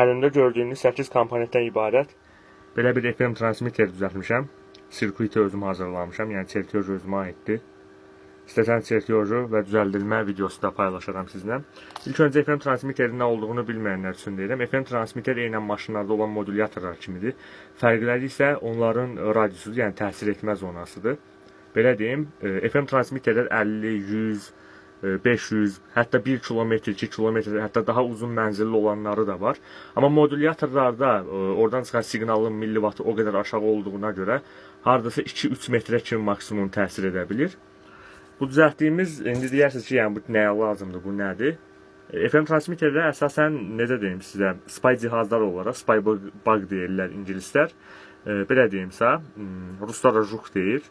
Əlimdə gördüyünüz 8 komponentdən ibarət belə bir FM transmitter düzəltmişəm. Sirkuiti özüm hazırlamışam, yəni çertyoz özümə aiddir. İstəsən çertyozu və düzəldilmə videosu da paylaşaram sizinlə. İlk öncə FM transmitterin nə olduğunu bilməyənlər üçün deyirəm. FM transmitter eynən maşınlarda olan modulyatorlar kimidir. Fərqləri isə onların radiosu, yəni təsir etmə zonasıdır. Belə deyim, FM transmitterlər 50, 100, 500, hətta 1 kilometr, 2 kilometr, hətta daha uzun mənzilli olanları da var. Amma modulyatorlarda oradan çıxan siqnalın millivatı o qədər aşağı olduğuna görə hardasa 2-3 metrə kimi maksimum təsir edə bilir. Bu düzəltdiyimiz, indi deyirsiniz ki, yəni bu nəyə lazımdır, bu nədir? FM transmitterlər əsasən, necə deyim sizə, spy cihazlar olaraq, spy bug deyirlər ingilislər. Belə deyimsə, ruslar da juk deyir.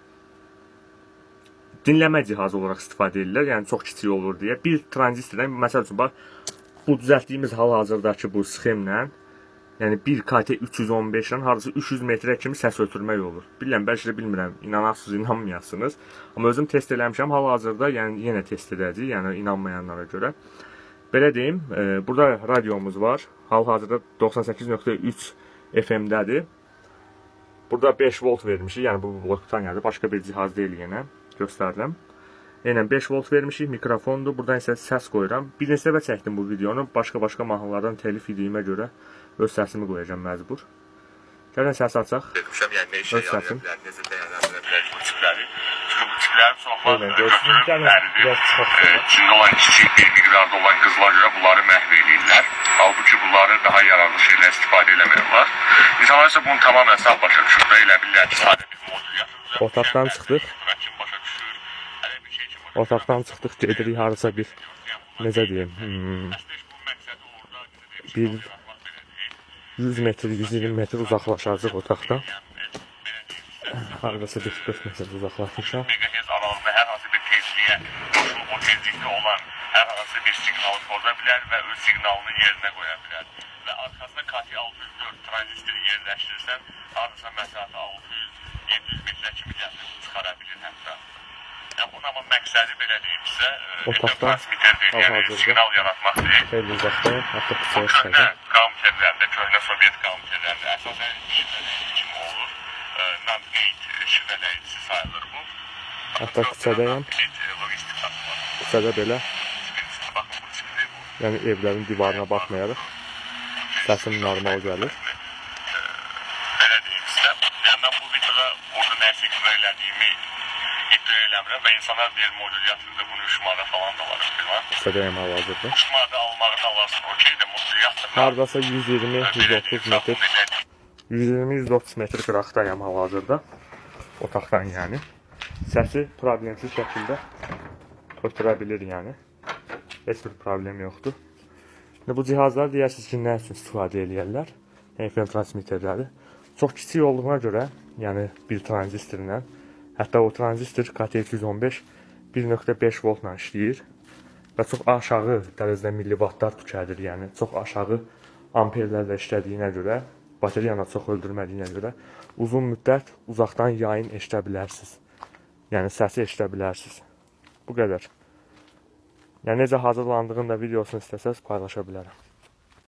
Dinləmə cihazı olaraq istifadə edirlər, yəni çox kiçik olur deyə. Bir tranzistordan, məsəl üçün, bax, bu düzəltdiyimiz hal-hazırdakı bu sxemlə, yəni 1 KT315 ilə hardasa 300 metrə kimi səs ötürmək olur. Bilirəm, bəlkə də bilmirəm, inanasınız, inanmayasınız. Amma özüm test eləmişəm, hal-hazırda, yəni yenə test edəcəyik, yəni inanmayanlara görə. Belə deyim, burada radiomuz var, hal-hazırda 98.3 FM-dədir. Burada 5 volt vermişik, yəni bu blokdan gəldi, başqa bir cihaz deyil yenə. Göstərdim. Eynən 5 volt vermişik, mikrofondur. Buradan isə səs qoyuram. Bir neçə dəfə çəkdim bu videonu. Başqa mahnılardan telif ediyimə görə öz səsimi qoyacağam məcbur. Gəlin səs açaq. Öz səsim. Necə dəyərləndirə bilərik bu tipləri? Çünki bu tiplərin çoxları içində olan kiçik bir miqdarda olan qızlar görə bunları məhv edirlər. Halbuki bunları daha yararlı şeylər istifadə eləmirlər. İnsanlar isə bunu tamamilə sağ başa düşür və elə bilirlər ki, sadə bir modulyatordur. Otaqdan çıxdıq. Otaqdan çıxdıq, gedirik harasa bir, necə deyim, bir 100 metr, 120 metr uzaqlaşacaq otaqdan. Harasa bir 40 metr uzaqlaşmışam. Hər hansı bir tezliyə, o tezlikdə olan hər hansı bir siqnalı sorda bilər və öz siqnalını yerinə qoya bilər. Və arxasında KT604 tranzistiri yerləşdirirsən, harasa məsafə 600-700 metrə kimi çıxara bilir hətta. Bunun amma məqsədi belə deyim sizə, transmitterdir, yəni siqnal yaratmaq deyil. Xeyli uzaqdan, hətta qısa köhnə komuterlərdə, köhnə Sovyet komuterlərdə əsasən şifrələyicisi kimi olur. Non-gate şifrələyicisi sayılır bu. Hətta qısadayam. Qısada belə. Yəni evlərin divarına baxmayaraq səsim normal gəlir. Belə deyim sizə. Yəni mən bu videoda orada nəsə iqra elədiyimi eləmirəm və insanlar deyir modulyatorda bunu 3 manata falan da var. Qısadayam hal-hazırda. 3 manata almağını alarsın, okeydə modulyator. Hardasa 120-130 metr. 120-130 metr qıraqdayam hal-hazırda. Otaqdan yəni. Səsi problemsiz şəkildə ötürə bilir yəni. Heç bir problem yoxdur. Bu cihazlar deyirsiniz ki, nə üçün istifadə edirlər? FM transmitterləri. Çox kiçik olduğuna görə, yəni bir tranzistorla, hətta o tranzistor KT215 1.5 voltla işləyir və çox aşağı dərəcədə millivatlar tükədir, yəni çox aşağı amperlərlə işlədiyinə görə, bateriyanı çox öldürmədiyinə görə uzun müddət uzaqdan yayın eşidə bilərsiniz. Yəni səsi eşidə bilərsiniz. Bu qədər. Yəni necə hazırlandığını da videosunu istəsəz paylaşa bilərəm.